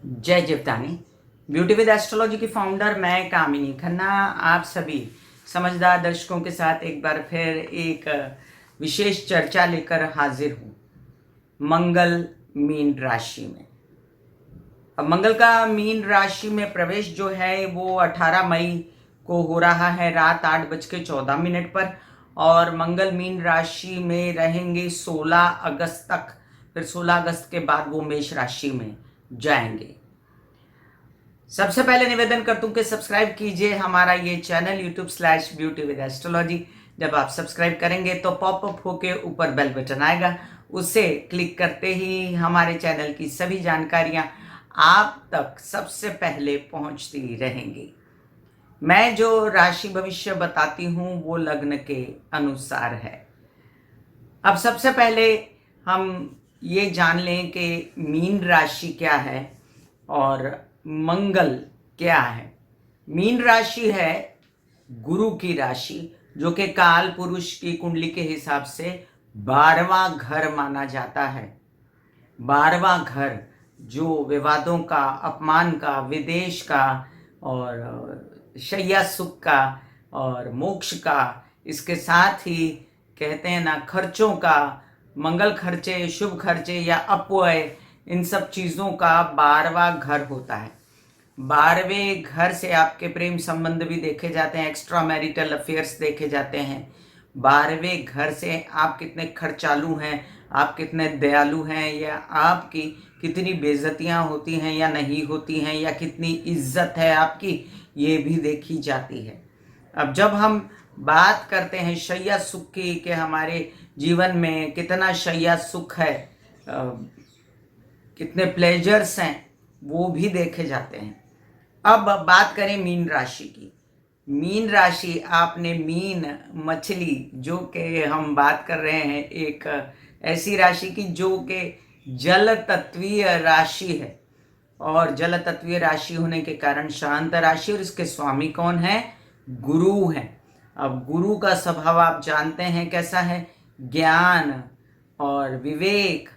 जय Jivdani. Beauty with astrology की founder मैं कामिनी खन्ना आप सभी समझदार दर्शकों के साथ एक बार फिर एक विशेष चर्चा लेकर हाजिर हूँ। मंगल मीन राशि में। अब मंगल का मीन राशि में प्रवेश जो है वो 18 मई को हो रहा है रात 8:14 पर, और मंगल मीन राशि में रहेंगे 16 अगस्त तक। फिर 16 अगस्त के बाद वो मेष राशि में जाएंगे। सबसे पहले निवेदन करता हूं कि सब्सक्राइब कीजिए हमारा ये चैनल YouTube/beauty with astrology। जब आप सब्सक्राइब करेंगे तो पॉपअप होके ऊपर बेल बटन आएगा, उसे क्लिक करते ही हमारे चैनल की सभी जानकारियां आप तक सबसे पहले पहुंचती रहेंगी। मैं जो राशि भविष्य बताती हूं वो लग्न के अनुसार है। अब सबसे पहले हम ये जान लें कि मीन राशि क्या है और मंगल क्या है। मीन राशि है गुरु की राशि, जो कि काल पुरुष की कुंडली के हिसाब से 12वां घर माना जाता है। 12वां घर जो विवादों का, अपमान का, विदेश का और शैया सुख का और मोक्ष का, इसके साथ ही कहते हैं ना खर्चों का, मंगल खर्चे, शुभ खर्चे या अपव्यय, इन सब चीज़ों का 12वां घर होता है। 12वें घर से आपके प्रेम संबंध भी देखे जाते हैं, एक्स्ट्रा मैरिटल अफेयर्स देखे जाते हैं। 12वें घर से आप कितने खर्चालू हैं, आप कितने दयालु हैं, या आपकी कितनी बेइज्जतियां होती हैं या नहीं होती हैं, या कितनी इज्जत है आपकी, ये भी देखी जाती है। अब जब हम बात करते हैं शैया सुख की कि हमारे जीवन में कितना शैया सुख है, कितने प्लेजर्स हैं, वो भी देखे जाते हैं। अब बात करें मीन राशि की। मीन राशि, आपने मीन मछली, जो कि हम बात कर रहे हैं एक ऐसी राशि की जो कि जल तत्वीय राशि है, और जल तत्वीय राशि होने के कारण शांत राशि, और इसके स्वामी कौन है? गुरु हैं। अब गुरु का स्वभाव आप जानते हैं कैसा है, ज्ञान और विवेक,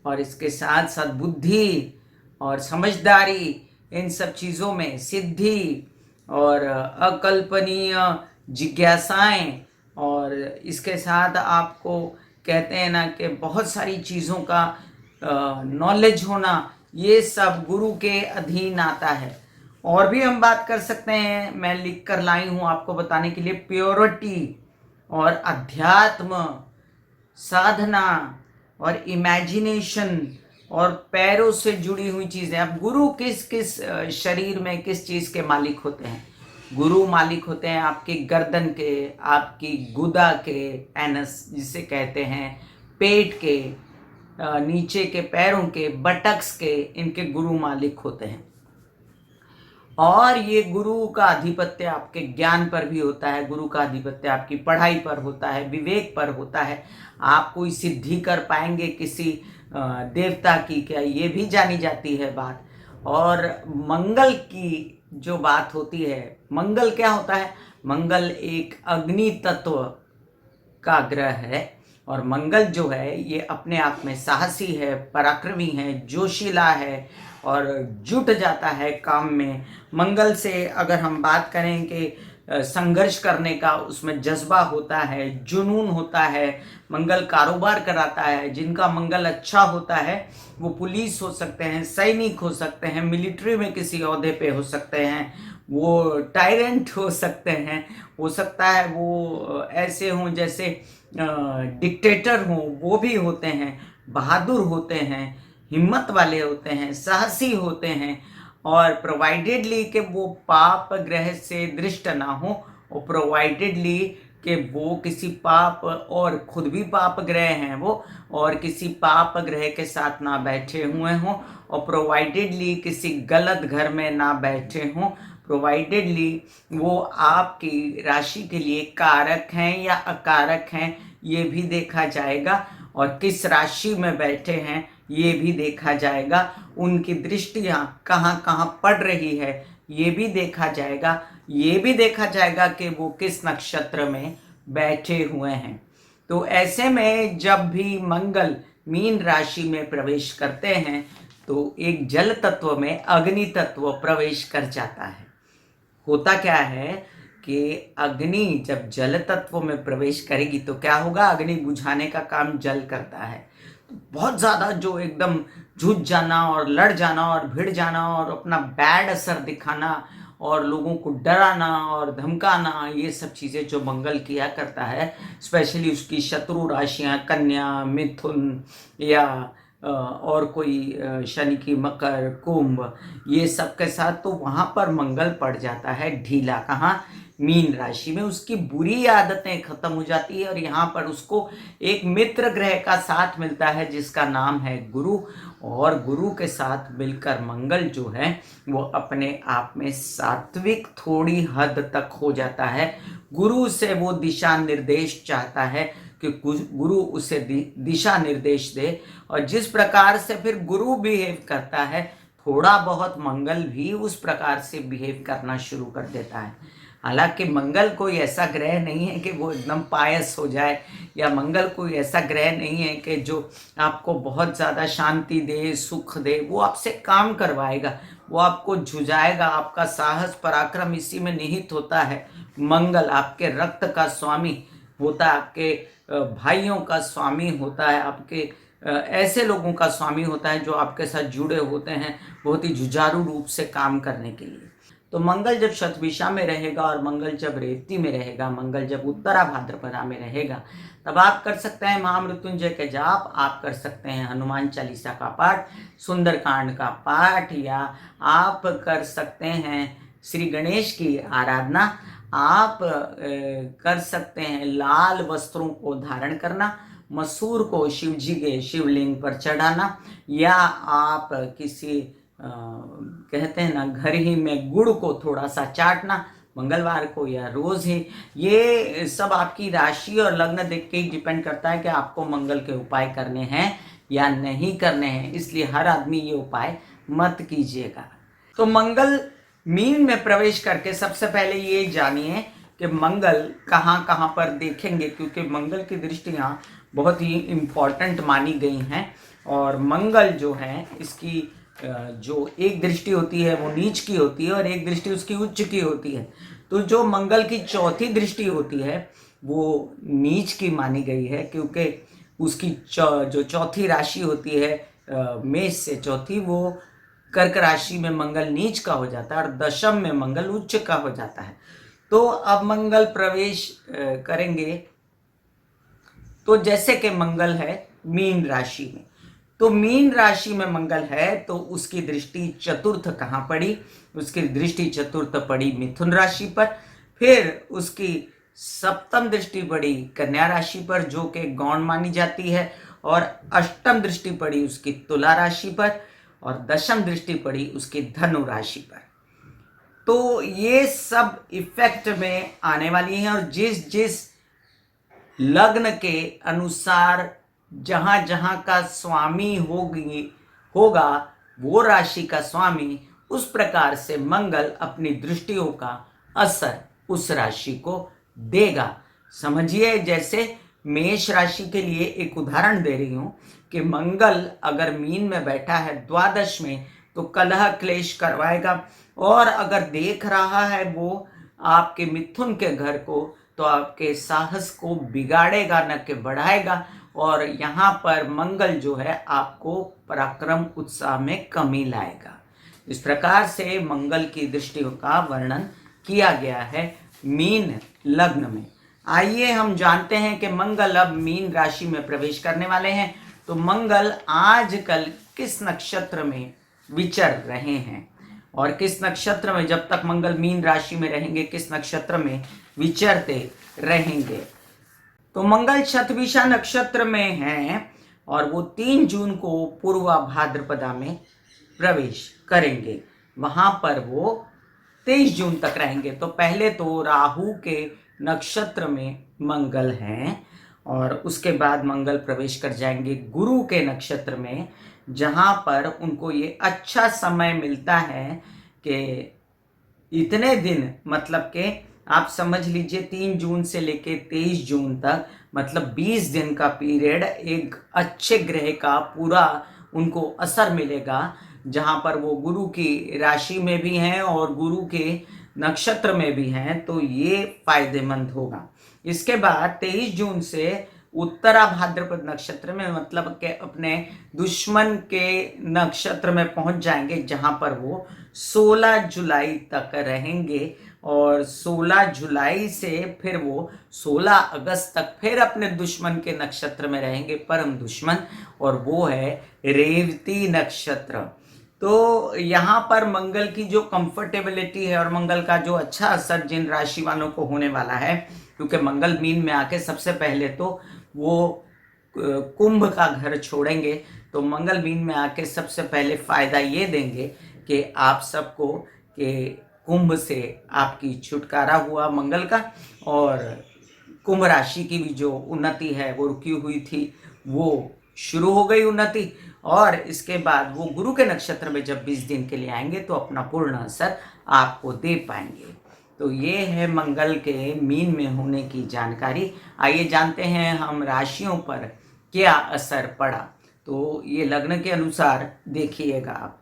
और इसके साथ साथ बुद्धि और समझदारी, इन सब चीज़ों में सिद्धि और अकल्पनीय जिज्ञासाएं, और इसके साथ आपको कहते हैं ना कि बहुत सारी चीज़ों का नॉलेज होना, ये सब गुरु के अधीन आता है। और भी हम बात कर सकते हैं, मैं लिख कर लाई हूँ आपको बताने के लिए, प्योरिटी और अध्यात्म, साधना और इमेजिनेशन और पैरों से जुड़ी हुई चीज़ें। अब गुरु किस किस शरीर में किस चीज़ के मालिक होते हैं? गुरु मालिक होते हैं आपके गर्दन के, आपकी गुदा के, एनस जिसे कहते हैं, पेट के, नीचे के पैरों के, बटक्स के, इनके गुरु मालिक होते हैं। और ये गुरु का आधिपत्य आपके ज्ञान पर भी होता है, गुरु का आधिपत्य आपकी पढ़ाई पर होता है, विवेक पर होता है। आप कोई सिद्धि कर पाएंगे किसी देवता की, क्या ये भी जानी जाती है बात। और मंगल की जो बात होती है, मंगल क्या होता है? मंगल एक अग्नि तत्व का ग्रह है, और मंगल जो है ये अपने आप में साहसी है, पराक्रमी है, जोशीला है और जुट जाता है काम में। मंगल से अगर हम बात करें कि संघर्ष करने का, उसमें जज्बा होता है, जुनून होता है। मंगल कारोबार कराता है। जिनका मंगल अच्छा होता है वो पुलिस हो सकते हैं, सैनिक हो सकते हैं, मिलिट्री में किसी ओहदे पे हो सकते हैं, वो टायरेंट हो सकते हैं, हो सकता है वो ऐसे हों जैसे डिक्टेटर हों, वो भी होते हैं, बहादुर होते हैं, हिम्मत वाले होते हैं, साहसी होते हैं, और प्रोवाइडेडली कि वो पाप ग्रह से दृष्ट ना हो, और प्रोवाइडेडली कि वो किसी पाप, और खुद भी पाप ग्रह हैं वो, और किसी पाप ग्रह के साथ ना बैठे हुए हों, और प्रोवाइडेडली किसी गलत घर में ना बैठे हों, प्रोवाइडेडली वो आपकी राशि के लिए कारक हैं या अकारक हैं, ये भी देखा जाएगा, और किस राशि में बैठे हैं ये भी देखा जाएगा। उनकी दृष्टियाँ कहाँ कहाँ पड़ रही है ये भी देखा जाएगा। ये भी देखा जाएगा कि वो किस नक्षत्र में बैठे हुए हैं। तो ऐसे में जब भी मंगल मीन राशि में प्रवेश करते हैं तो एक जल तत्व में अग्नि तत्व प्रवेश कर जाता है। होता क्या है कि अग्नि जब जल तत्व में प्रवेश करेगी तो क्या होगा, अग्नि बुझाने का काम जल करता है। तो बहुत ज़्यादा जो एकदम जूझ जाना और लड़ जाना और भिड़ जाना और अपना बैड असर दिखाना और लोगों को डराना और धमकाना, ये सब चीज़ें जो मंगल किया करता है, स्पेशली उसकी शत्रु राशियां कन्या, मिथुन या और कोई शनि की मकर, कुंभ, ये सब के साथ, तो वहाँ पर मंगल पड़ जाता है ढीला। कहाँ? मीन राशि में। उसकी बुरी आदतें खत्म हो जाती है और यहाँ पर उसको एक मित्र ग्रह का साथ मिलता है जिसका नाम है गुरु। और गुरु के साथ मिलकर मंगल जो है वो अपने आप में सात्विक थोड़ी हद तक हो जाता है। गुरु से वो दिशा निर्देश चाहता है कि गुरु उसे दिशा निर्देश दे, और जिस प्रकार से फिर गुरु बिहेव करता है, थोड़ा बहुत मंगल भी उस प्रकार से बिहेव करना शुरू कर देता है। हालांकि मंगल कोई ऐसा ग्रह नहीं है कि वो एकदम पायस हो जाए, या मंगल कोई ऐसा ग्रह नहीं है कि जो आपको बहुत ज़्यादा शांति दे, सुख दे। वो आपसे काम करवाएगा, वो आपको झुझाएगा। आपका साहस पराक्रम इसी में निहित होता है। मंगल आपके रक्त का स्वामी होता है, आपके भाइयों का स्वामी होता है, आपके ऐसे लोगों का स्वामी होता है जो आपके साथ जुड़े होते हैं बहुत ही जुझारू रूप से काम करने के लिए। तो मंगल जब शतभिषा में रहेगा और मंगल जब रेवती में रहेगा, मंगल जब उत्तरा भाद्रपदा में रहेगा, तब आप कर सकते हैं महामृत्युंजय के जाप, आप कर सकते हैं हनुमान चालीसा का पाठ, सुंदरकांड का पाठ, या आप कर सकते हैं श्री गणेश की आराधना। आप कर सकते हैं लाल वस्त्रों को धारण करना, मसूर को शिव जी के शिवलिंग पर चढ़ाना, या आप किसी कहते हैं ना, घर ही में गुड़ को थोड़ा सा चाटना मंगलवार को या रोज ही। ये सब आपकी राशि और लग्न देख के ही डिपेंड करता है कि आपको मंगल के उपाय करने हैं या नहीं करने हैं, इसलिए हर आदमी ये उपाय मत कीजिएगा। तो मंगल मीन में प्रवेश करके सबसे पहले ये जानिए कि मंगल कहाँ कहाँ पर देखेंगे, क्योंकि मंगल की दृष्टियाँ बहुत ही इम्पॉर्टेंट मानी गई हैं। और मंगल जो है, इसकी जो एक दृष्टि होती है वो नीच की होती है और एक दृष्टि उसकी उच्च की होती है। तो जो मंगल की चौथी दृष्टि होती है वो नीच की मानी गई है, क्योंकि उसकी जो चौथी राशि होती है मेष से चौथी, वो कर्क राशि में मंगल नीच का हो जाता है और दशम में मंगल उच्च का हो जाता है। तो अब मंगल प्रवेश करेंगे, तो जैसे कि मंगल है मीन राशि में, तो मीन राशि में मंगल है तो उसकी दृष्टि चतुर्थ कहाँ पड़ी? उसकी दृष्टि चतुर्थ पड़ी मिथुन राशि पर, फिर उसकी सप्तम दृष्टि पड़ी कन्या राशि पर जो कि गौण मानी जाती है, और अष्टम दृष्टि पड़ी उसकी तुला राशि पर, और दशम दृष्टि पड़ी उसकी धनु राशि पर। तो ये सब इफेक्ट में आने वाली हैं, और जिस जिस लग्न के अनुसार जहां जहां का स्वामी होगा वो राशि का स्वामी, उस प्रकार से मंगल अपनी दृष्टियों का असर उस राशि को देगा। समझिए, जैसे मेष राशि के लिए एक उदाहरण दे रही हूं कि मंगल अगर मीन में बैठा है द्वादश में तो कलह क्लेश करवाएगा, और अगर देख रहा है वो आपके मिथुन के घर को तो आपके साहस को बिगाड़ेगा न कि बढ़ाएगा। और यहाँ पर मंगल जो है आपको पराक्रम उत्साह में कमी लाएगा। इस प्रकार से मंगल की दृष्टियों का वर्णन किया गया है मीन लग्न में। आइए हम जानते हैं कि मंगल अब मीन राशि में प्रवेश करने वाले हैं। तो मंगल आजकल किस नक्षत्र में विचर रहे हैं, और किस नक्षत्र में, जब तक मंगल मीन राशि में रहेंगे, किस नक्षत्र में विचरते रहेंगे? तो मंगल शतभिषा नक्षत्र में हैं और वो 3 जून को पूर्वा भाद्रपदा में प्रवेश करेंगे। वहां पर वो 23 जून तक रहेंगे। तो पहले तो राहु के नक्षत्र में मंगल हैं, और उसके बाद मंगल प्रवेश कर जाएंगे गुरु के नक्षत्र में, जहां पर उनको ये अच्छा समय मिलता है कि इतने दिन, मतलब कि आप समझ लीजिए 3 जून से लेके 23 जून तक, मतलब 20 दिन का पीरियड एक अच्छे ग्रह का पूरा उनको असर मिलेगा, जहाँ पर वो गुरु की राशि में भी हैं और गुरु के नक्षत्र में भी हैं, तो ये फायदेमंद होगा। इसके बाद 23 जून से उत्तरा भाद्रपद नक्षत्र में, मतलब के अपने दुश्मन के नक्षत्र में पहुंच जाएंगे, जहां पर वो 16 जुलाई तक रहेंगे और 16 जुलाई से फिर वो 16 अगस्त तक फिर अपने दुश्मन के नक्षत्र में रहेंगे, परम दुश्मन, और वो है रेवती नक्षत्र। तो यहाँ पर मंगल की जो कंफर्टेबिलिटी है और मंगल का जो अच्छा असर जिन राशि वालों को होने वाला है, क्योंकि मंगल मीन में आके सबसे पहले तो वो कुंभ का घर छोड़ेंगे, तो मंगल मीन में आके सबसे पहले फायदा ये देंगे कि आप सबको कि कुंभ से आपकी छुटकारा हुआ मंगल का, और कुंभ राशि की भी जो उन्नति है वो रुकी हुई थी वो शुरू हो गई उन्नति, और इसके बाद वो गुरु के नक्षत्र में जब 20 दिन के लिए आएंगे तो अपना पूर्ण असर आपको दे पाएंगे। तो ये है मंगल के मीन में होने की जानकारी। आइए जानते हैं हम राशियों पर क्या असर पड़ा। तो ये लग्न के अनुसार देखिएगा आप।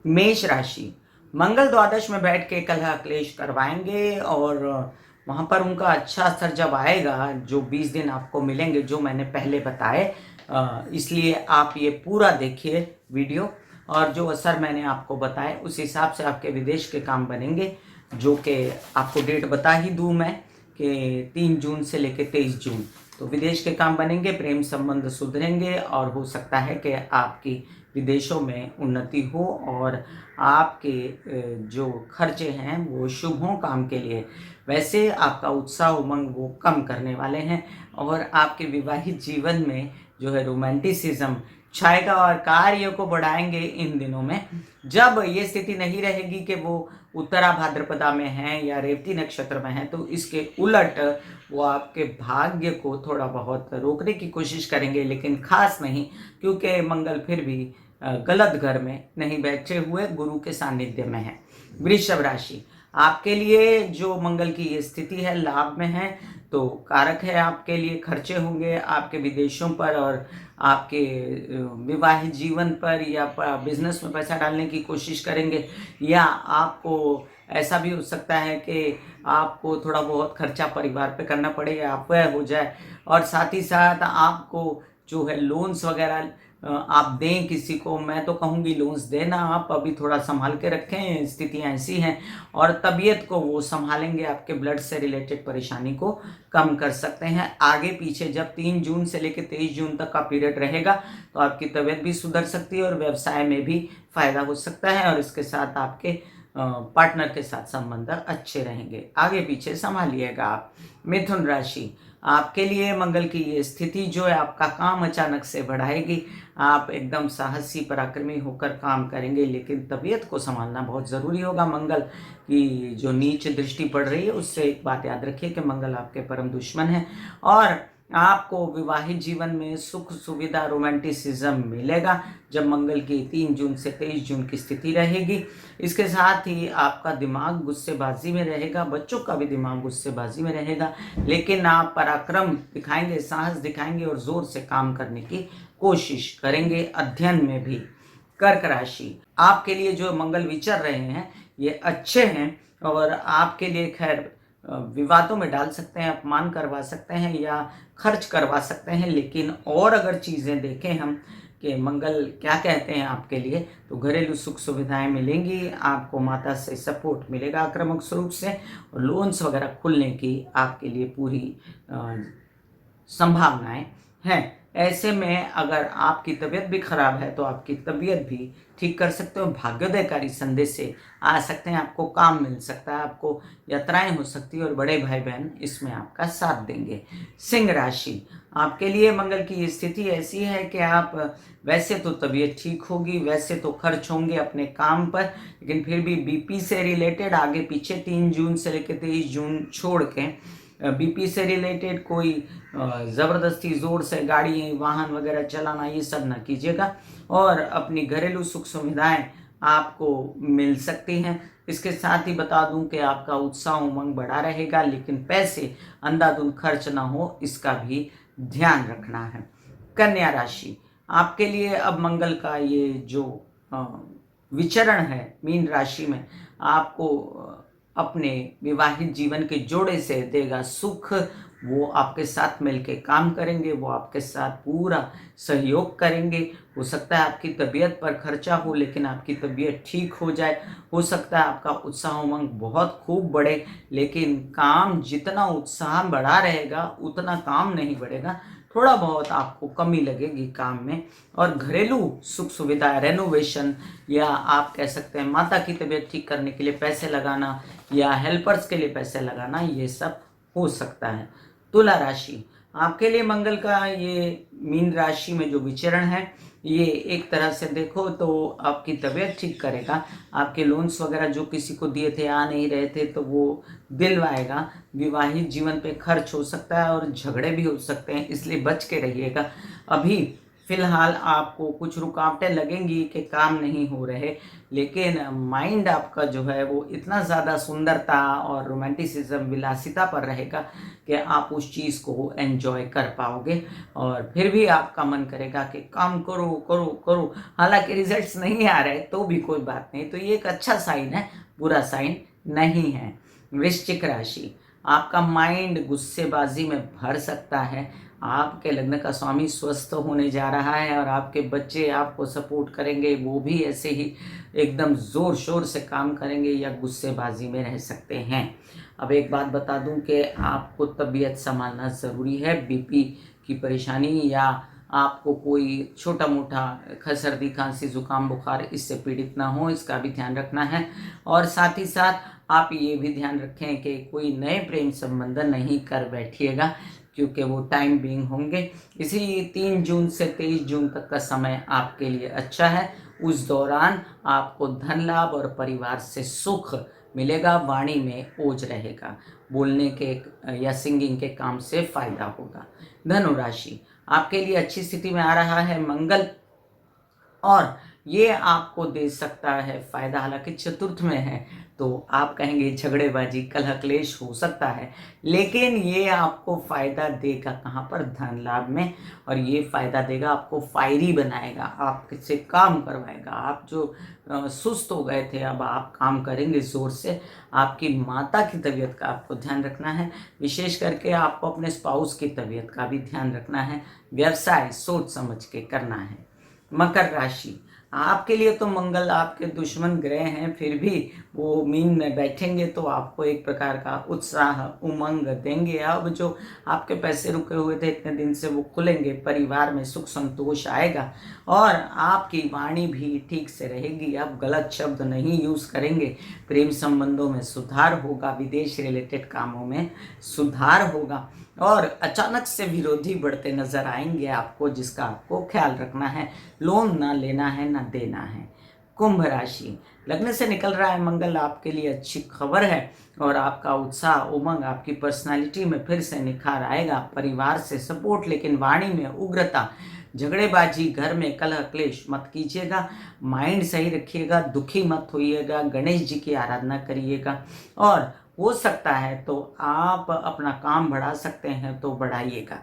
मेष राशि, मंगल द्वादश में बैठ के कलह क्लेश करवाएंगे और वहाँ पर उनका अच्छा असर जब आएगा, जो 20 दिन आपको मिलेंगे जो मैंने पहले बताए, इसलिए आप ये पूरा देखिए वीडियो, और जो असर मैंने आपको बताए उस हिसाब से आपके विदेश के काम बनेंगे, जो कि आपको डेट बता ही दूँ मैं कि 3 जून से लेकर 23 जून, तो विदेश के काम बनेंगे, प्रेम संबंध सुधरेंगे और हो सकता है कि आपकी विदेशों में उन्नति हो और आपके जो खर्चे हैं वो शुभों काम के लिए, वैसे आपका उत्साह उमंग वो कम करने वाले हैं और आपके विवाहित जीवन में जो है रोमांटिसिज्म छाएगा और कार्य को बढ़ाएंगे इन दिनों में। जब ये स्थिति नहीं रहेगी कि वो उत्तरा भाद्रपदा में हैं या रेवती नक्षत्र में हैं, तो इसके उलट वो आपके भाग्य को थोड़ा बहुत रोकने की कोशिश करेंगे, लेकिन खास नहीं, क्योंकि मंगल फिर भी गलत घर में नहीं बैठे हुए गुरु के सानिध्य में है। वृषभ राशि, आपके लिए जो मंगल की ये स्थिति है लाभ में है, तो कारक है आपके लिए, खर्चे होंगे आपके विदेशों पर और आपके विवाहित जीवन पर, या बिजनेस में पैसा डालने की कोशिश करेंगे, या आपको ऐसा भी हो सकता है कि आपको थोड़ा बहुत खर्चा परिवार पे करना पड़े या अपव्यय हो जाए, और साथ ही साथ आपको जो है लोन्स वगैरह आप दें किसी को। मैं तो कहूँगी लोन्स देना आप अभी थोड़ा संभाल के रखें, स्थितियाँ ऐसी हैं, और तबीयत को वो संभालेंगे, आपके ब्लड से रिलेटेड परेशानी को कम कर सकते हैं। आगे पीछे जब 3 जून से लेकर 23 जून तक का पीरियड रहेगा तो आपकी तबीयत भी सुधर सकती है और व्यवसाय में भी फायदा हो सकता है, और इसके साथ आपके पार्टनर के साथ संबंध अच्छे रहेंगे। आगे पीछे संभालिएगा आप। मिथुन राशि, आपके लिए मंगल की ये स्थिति जो है आपका काम अचानक से बढ़ाएगी, आप एकदम साहसी पराक्रमी होकर काम करेंगे, लेकिन तबीयत को संभालना बहुत ज़रूरी होगा। मंगल की जो नीच दृष्टि पड़ रही है उससे एक बात याद रखिए कि मंगल आपके परम दुश्मन है, और आपको विवाहित जीवन में सुख सुविधा रोमांटिसिज्म मिलेगा जब मंगल की 3 जून से 23 जून की स्थिति रहेगी। इसके साथ ही आपका दिमाग गुस्सेबाजी में रहेगा, बच्चों का भी दिमाग गुस्सेबाजी में रहेगा, लेकिन आप पराक्रम दिखाएंगे, साहस दिखाएंगे और जोर से काम करने की कोशिश करेंगे, अध्ययन में भी। कर्क राशि, आपके लिए जो मंगल विचर रहे हैं ये अच्छे हैं और आपके लिए खैर विवादों में डाल सकते हैं, अपमान करवा सकते हैं या खर्च करवा सकते हैं, लेकिन और अगर चीज़ें देखें हम कि मंगल क्या कहते हैं आपके लिए, तो घरेलू सुख सुविधाएं मिलेंगी, आपको माता से सपोर्ट मिलेगा आक्रामक स्वरूप से, और लोन्स वगैरह खुलने की आपके लिए पूरी संभावनाएं हैं। ऐसे में अगर आपकी तबीयत भी खराब है तो आपकी तबीयत भी ठीक कर सकते हो, भाग्योदयकारी संदेश से आ सकते हैं, आपको काम मिल सकता है, आपको यात्राएं हो सकती है और बड़े भाई बहन इसमें आपका साथ देंगे। सिंह राशि, आपके लिए मंगल की स्थिति ऐसी है कि आप वैसे तो तबीयत ठीक होगी, वैसे तो खर्च होंगे अपने काम पर, लेकिन फिर भी बीपी से रिलेटेड आगे पीछे 3 जून से लेकर 23 जून छोड़ के बीपी से रिलेटेड कोई ज़बरदस्ती ज़ोर से गाड़ी वाहन वगैरह चलाना ये सब ना कीजिएगा, और अपनी घरेलू सुख सुविधाएं आपको मिल सकती हैं। इसके साथ ही बता दूं कि आपका उत्साह उमंग बढ़ा रहेगा, लेकिन पैसे अंधाधुंध खर्च ना हो इसका भी ध्यान रखना है। कन्या राशि, आपके लिए अब मंगल का ये जो विचरण है मीन राशि में, आपको अपने विवाहित जीवन के जोड़े से देगा सुख। वो आपके साथ मिलके काम करेंगे, वो आपके साथ पूरा सहयोग करेंगे। हो सकता है आपकी तबीयत पर खर्चा हो, लेकिन आपकी तबीयत ठीक हो जाए। हो सकता है आपका उत्साह उमंग बहुत खूब बढ़े, लेकिन काम जितना उत्साह बढ़ा रहेगा उतना काम नहीं बढ़ेगा। थोड़ा बहुत आपको कमी लगेगी काम में। और घरेलू सुख सुविधा, रेनोवेशन, या आप कह सकते हैं माता की तबीयत ठीक करने के लिए पैसे लगाना या हेल्पर्स के लिए पैसे लगाना, ये सब हो सकता है। तुला राशि, आपके लिए मंगल का ये मीन राशि में जो विचरण है, ये एक तरह से देखो तो आपकी तबीयत ठीक करेगा। आपके लोन्स वगैरह जो किसी को दिए थे, आ नहीं रहे थे, तो वो दिलवाएगा। विवाहित जीवन पे खर्च हो सकता है और झगड़े भी हो सकते हैं, इसलिए बच के रहिएगा। अभी फिलहाल आपको कुछ रुकावटें लगेंगी कि काम नहीं हो रहे, लेकिन माइंड आपका जो है वो इतना ज़्यादा सुंदरता और रोमांटिसिज्म, विलासिता पर रहेगा कि आप उस चीज़ को एंजॉय कर पाओगे। और फिर भी आपका मन करेगा कि काम करो करो करो, हालांकि रिजल्ट्स नहीं आ रहे तो भी कोई बात नहीं। तो ये एक अच्छा साइन है, बुरा साइन नहीं है। वृश्चिक राशि, आपका माइंड गुस्सेबाजी में भर सकता है। आपके लग्न का स्वामी स्वस्थ होने जा रहा है और आपके बच्चे आपको सपोर्ट करेंगे, वो भी ऐसे ही एकदम ज़ोर शोर से काम करेंगे या गुस्सेबाजी में रह सकते हैं। अब एक बात बता दूं कि आपको तबीयत संभालना ज़रूरी है। बीपी की परेशानी या आपको कोई छोटा मोटा सर्दी खांसी जुकाम बुखार इससे पीड़ित ना हो, इसका भी ध्यान रखना है। और साथ ही साथ आप ये भी ध्यान रखें कि कोई नए प्रेम संबंध नहीं कर बैठिएगा, क्योंकि वो टाइम बीइंग होंगे। इसी 3 जून से 23 जून तक का समय आपके लिए अच्छा है। उस दौरान आपको धन लाभ और परिवार से सुख मिलेगा। वाणी में ओज रहेगा, बोलने के या सिंगिंग के काम से फायदा होगा। धनु राशि, आपके लिए अच्छी स्थिति में आ रहा है मंगल, और ये आपको दे सकता है फायदा। हालांकि चतुर्थ में है तो आप कहेंगे झगड़ेबाजी कलह क्लेश हो सकता है, लेकिन ये आपको फायदा देगा कहाँ पर, धन लाभ में। और ये फायदा देगा आपको, फायरी बनाएगा, आपसे काम करवाएगा। आप जो सुस्त हो गए थे अब आप काम करेंगे जोर से। आपकी माता की तबीयत का आपको ध्यान रखना है, विशेष करके आपको अपने स्पाउस की तबीयत का भी ध्यान रखना है। व्यवसाय सोच समझ के करना है। मकर राशि, आपके लिए तो मंगल आपके दुश्मन ग्रह हैं, फिर भी वो मीन में बैठेंगे तो आपको एक प्रकार का उत्साह उमंग देंगे। अब जो आपके पैसे रुके हुए थे इतने दिन से वो खुलेंगे, परिवार में सुख संतोष आएगा और आपकी वाणी भी ठीक से रहेगी। आप गलत शब्द नहीं यूज़ करेंगे। प्रेम संबंधों में सुधार होगा, विदेश रिलेटेड कामों में सुधार होगा और अचानक से विरोधी बढ़ते नजर आएंगे आपको, जिसका आपको ख्याल रखना है। लोन ना लेना है ना देना है। कुंभ राशि, लग्न से निकल रहा है मंगल, आपके लिए अच्छी खबर है और आपका उत्साह उमंग, आपकी पर्सनालिटी में फिर से निखार आएगा। परिवार से सपोर्ट, लेकिन वाणी में उग्रता, झगड़ेबाजी, घर में कलह क्लेश मत कीजिएगा। माइंड सही रखिएगा, दुखी मत होइएगा, गणेश जी की आराधना करिएगा। और हो सकता है तो आप अपना काम बढ़ा सकते हैं तो बढ़ाइएगा।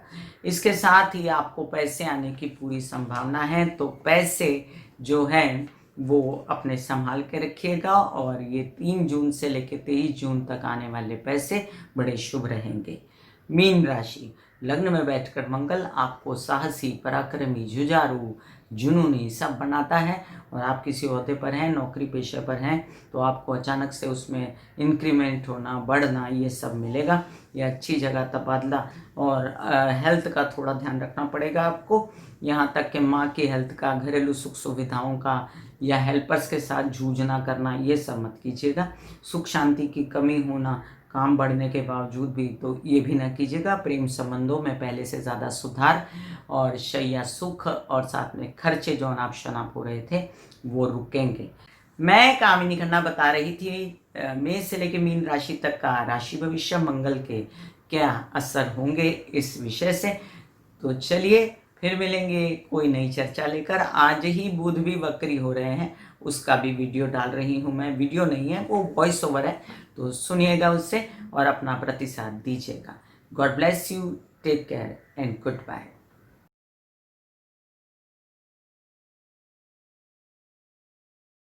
इसके साथ ही आपको पैसे आने की पूरी संभावना है, तो पैसे जो हैं वो अपने संभाल के रखिएगा। और ये 3 जून से लेकर 23 जून तक आने वाले पैसे बड़े शुभ रहेंगे। मीन राशि, लग्न में बैठकर मंगल आपको साहसी, पराक्रमी, जुझारू, जुनूनी सब बनाता है। और आप किसी ओहदे पर हैं, नौकरी पेशे पर हैं, तो आपको अचानक से उसमें इंक्रीमेंट होना, बढ़ना, ये सब मिलेगा। ये अच्छी जगह तबादला। और हेल्थ का थोड़ा ध्यान रखना पड़ेगा आपको, यहाँ तक कि माँ की हेल्थ का, घरेलू सुख सुविधाओं का या हेल्पर्स के साथ जूझना करना, ये सब मत कीजिएगा। सुख शांति की कमी होना, काम बढ़ने के बावजूद भी, तो ये भी ना कीजिएगा। प्रेम संबंधों में पहले से ज़्यादा सुधार और शैया सुख और साथ में खर्चे जो अनाप शनाप हो रहे थे वो रुकेंगे। मैं कामिनी खन्ना बता रही थी मेष से लेकर मीन राशि तक का राशि भविष्य, मंगल के क्या असर होंगे इस विषय से। तो चलिए फिर मिलेंगे कोई नई चर्चा लेकर। आज ही बुध भी वक्री हो रहे हैं, उसका भी वीडियो डाल रही हूँ मैं। वीडियो नहीं है, वो वॉइस ओवर है, तो सुनिएगा उससे और अपना प्रतिसाद दीजिएगा। God bless you, take care and good bye.